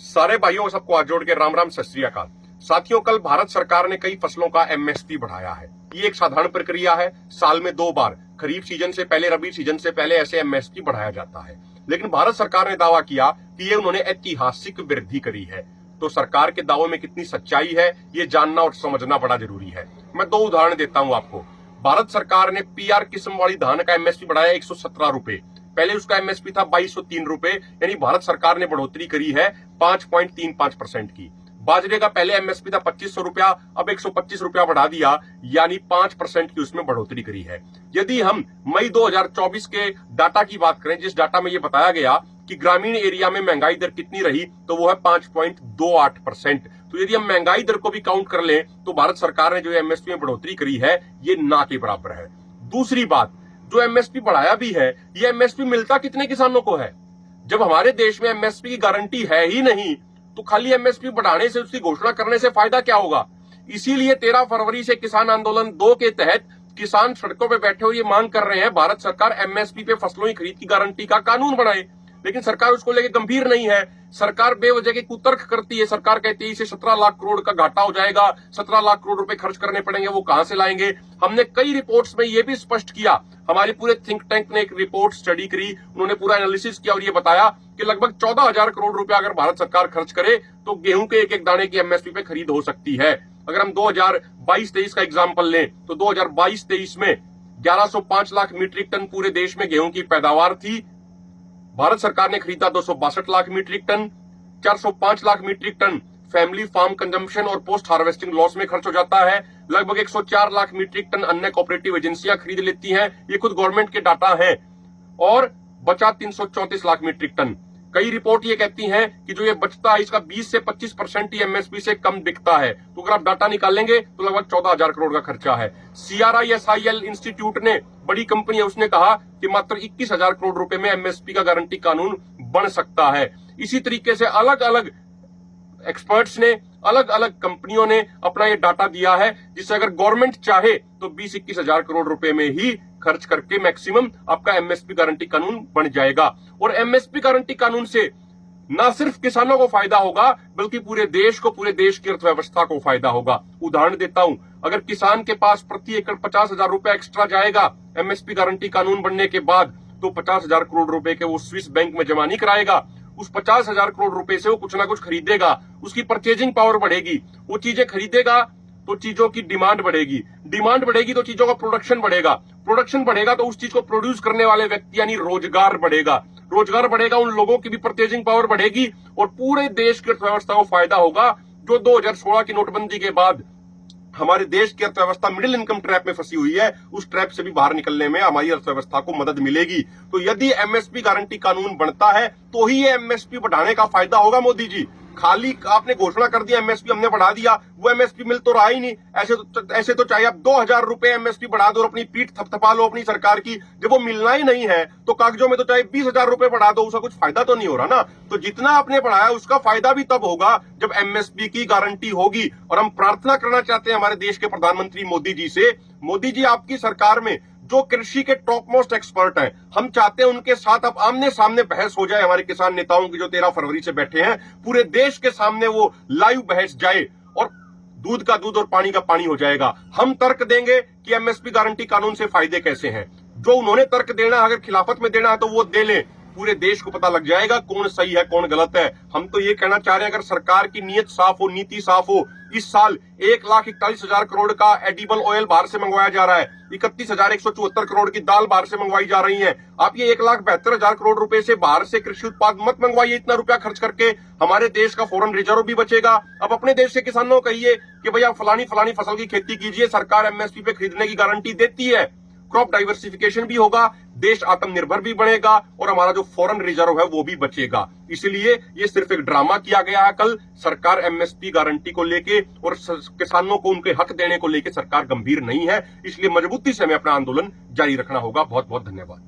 सारे भाइयों सबको हाथ जोड़ के राम राम सत श्री अकाल। साथियों, कल भारत सरकार ने कई फसलों का एमएसपी बढ़ाया है। ये एक साधारण प्रक्रिया है। साल में 2 बार, खरीफ सीजन से पहले, रबी सीजन से पहले ऐसे एमएसपी बढ़ाया जाता है। लेकिन भारत सरकार ने दावा किया कि ये उन्होंने ऐतिहासिक वृद्धि करी है। तो सरकार के दावों में कितनी सच्चाई है, ये जानना और समझना बड़ा जरूरी है। मैं 2 उदाहरण देता हूं आपको। भारत सरकार ने पीआर किस्म वाली धान का एमएसपी बढ़ाया 117 रुपए। पहले उसका एमएसपी था 2203 रुपए, यानी भारत सरकार ने बढ़ोतरी करी है 5.35% की। बाजरे का पहले एमएसपी था 2500 रुपया, अब 125 रुपया बढ़ा दिया, यानी 5% की उसमें बढ़ोतरी करी है। यदि हम मई 2024 के डाटा की बात करें, जिस डाटा में यह बताया गया कि ग्रामीण एरिया में महंगाई दर कितनी रही, तो वो है 5.28%। तो यदि हम महंगाई दर को भी काउंट कर लें तो भारत सरकार ने जो एमएसपी में बढ़ोतरी करी है, ये ना के बराबर है। दूसरी बात, जो एमएसपी बढ़ाया भी है, ये एमएसपी मिलता कितने किसानों को है? जब हमारे देश में एमएसपी की गारंटी है ही नहीं, तो खाली एमएसपी बढ़ाने से, उसकी घोषणा करने से फायदा क्या होगा? इसीलिए 13 फरवरी से किसान आंदोलन 2 के तहत किसान सड़कों पर बैठे हुए ये मांग कर रहे हैं, भारत सरकार एमएसपी पे फसलों की खरीद की गारंटी का कानून बनाए। लेकिन सरकार उसको लेके गंभीर नहीं है। सरकार बेवजह के कुतर्क करती है। सरकार कहती है इसे 17 लाख करोड़ का घाटा हो जाएगा, 17 लाख करोड़ रुपए खर्च करने पड़ेंगे, वो कहां से लाएंगे? हमने कई रिपोर्ट्स में ये भी स्पष्ट किया, हमारे पूरे थिंक टैंक ने एक रिपोर्ट स्टडी करी, उन्होंने पूरा एनालिसिस किया और ये बताया कि लगभग 14,000 करोड़ रुपया अगर भारत सरकार खर्च करे तो गेहूं के एक दाने की एमएसपी पे खरीद हो सकती है। अगर हम 2022-23 का एग्जाम्पल लें तो 2022-23 में 1105 लाख मीट्रिक टन पूरे देश में गेहूं की पैदावार थी। भारत सरकार ने खरीदा 262 lakh metric tonne. 405 lakh metric tonne family farm consumption और पोस्ट हार्वेस्टिंग लॉस में खर्च हो जाता है। लगभग 104 लाख मीट्रिक टन अन्य कोऑपरेटिव एजेंसियां खरीद लेती हैं, ये खुद गवर्नमेंट के डाटा हैं। और बचा 334 लाख मीट्रिक टन। कई रिपोर्ट ये कहती हैं कि जो ये बचता है, इसका 20 से 25% ही एमएसपी से कम दिखता है। तो अगर आप डाटा निकालेंगे तो लगभग 14,000 करोड़ का खर्चा है। CRISIL इंस्टीट्यूट ने, बड़ी कंपनी है, उसने कहा कि मात्र 21,000 करोड़ रुपए में एमएसपी का गारंटी कानून बन सकता है। इसी तरीके से अलग अलग एक्सपर्ट्स ने, अलग अलग कंपनियों ने अपना ये डाटा दिया है, जिससे अगर गवर्नमेंट चाहे तो 20-21,000 करोड़ रुपए में ही खर्च करके मैक्सिमम आपका एमएसपी गारंटी कानून बन जाएगा। और एमएसपी गारंटी कानून से न सिर्फ किसानों को फायदा होगा, बल्कि पूरे देश को, पूरे देश की अर्थव्यवस्था को फायदा होगा। उदाहरण देता हूं, अगर किसान के पास प्रति एकड़ 50,000 रुपया एक्स्ट्रा जाएगा एमएसपी गारंटी कानून बनने के बाद, तो 50,000 करोड़ रुपए के वो स्विस बैंक में जमा नहीं कराएगा। उस 50,000 करोड़ रुपए से वो कुछ ना कुछ खरीदेगा, उसकी परचेजिंग पावर बढ़ेगी, वो चीजें खरीदेगा तो चीजों की डिमांड बढ़ेगी, डिमांड बढ़ेगी तो चीजों का प्रोडक्शन बढ़ेगा, प्रोडक्शन बढ़ेगा तो उस चीज को प्रोड्यूस करने वाले व्यक्ति यानी रोजगार बढ़ेगा, रोजगार बढ़ेगा, उन लोगों की भी परचेजिंग पावर बढ़ेगी और पूरे देश की अर्थव्यवस्था को फायदा होगा। जो 2016 की नोटबंदी के बाद हमारे देश की अर्थव्यवस्था मिडिल इनकम ट्रैप में फंसी हुई है, उस ट्रैप से भी बाहर निकलने में हमारी अर्थव्यवस्था को मदद मिलेगी। तो यदि एमएसपी गारंटी कानून बनता है तो ही ये एमएसपी बढ़ाने का फायदा होगा। मोदी जी, खाली आपने घोषणा कर दिया एमएसपी हमने बढ़ा दिया, वो एमएसपी मिल तो रहा ही नहीं। ऐसे तो चाहे आप 2,000 रुपए एमएसपी बढ़ा दो और अपनी पीठ थपथपा लो अपनी सरकार की, जब वो मिलना ही नहीं है तो कागजों में तो चाहे 20,000 रुपए बढ़ा दो, उसका कुछ फायदा तो नहीं हो रहा ना। तो जितना आपने बढ़ाया उसका फायदा भी तब होगा जब एमएसपी की गारंटी होगी। और हम प्रार्थना करना चाहते हैं हमारे देश के प्रधानमंत्री मोदी जी से, मोदी जी, आपकी सरकार में जो कृषि के टॉप मोस्ट एक्सपर्ट हैं, हम चाहते हैं उनके साथ अब आमने सामने बहस हो जाए। हमारे किसान नेताओं की जो 13 फरवरी से बैठे हैं, पूरे देश के सामने वो लाइव बहस जाए और दूध का दूध और पानी का पानी हो जाएगा। हम तर्क देंगे कि एमएसपी गारंटी कानून से फायदे कैसे हैं। जो उन्होंने तर्क देना, अगर खिलाफत में देना है तो वो दे लें, पूरे देश को पता लग जाएगा कौन सही है कौन गलत है। हम तो ये कहना चाह रहे हैं, अगर सरकार की नीयत साफ हो, नीति साफ हो, इस साल 1,41,000 करोड़ का एडिबल ऑयल बाहर से मंगवाया जा रहा है, 31,174 करोड़ की दाल बाहर से मंगवाई जा रही है। आप ये 1,72,000 करोड़ रुपए से बाहर से कृषि उत्पाद मत मंगवाइए। इतना रुपया खर्च करके हमारे देश का फॉरेन रिजर्व भी बचेगा। अब अपने देश के किसानों को कहिए कि भैया फलानी फलानी फसल की खेती कीजिए, सरकार एमएसपी पे खरीदने की गारंटी देती है। क्रॉप डाइवर्सिफिकेशन भी होगा, देश आत्मनिर्भर भी बनेगा और हमारा जो फॉरेन रिजर्व है वो भी बचेगा। इसलिए ये सिर्फ एक ड्रामा किया गया है। कल सरकार एमएसपी गारंटी को लेके और किसानों को उनके हक देने को लेके सरकार गंभीर नहीं है, इसलिए मजबूती से हमें अपना आंदोलन जारी रखना होगा। बहुत बहुत धन्यवाद।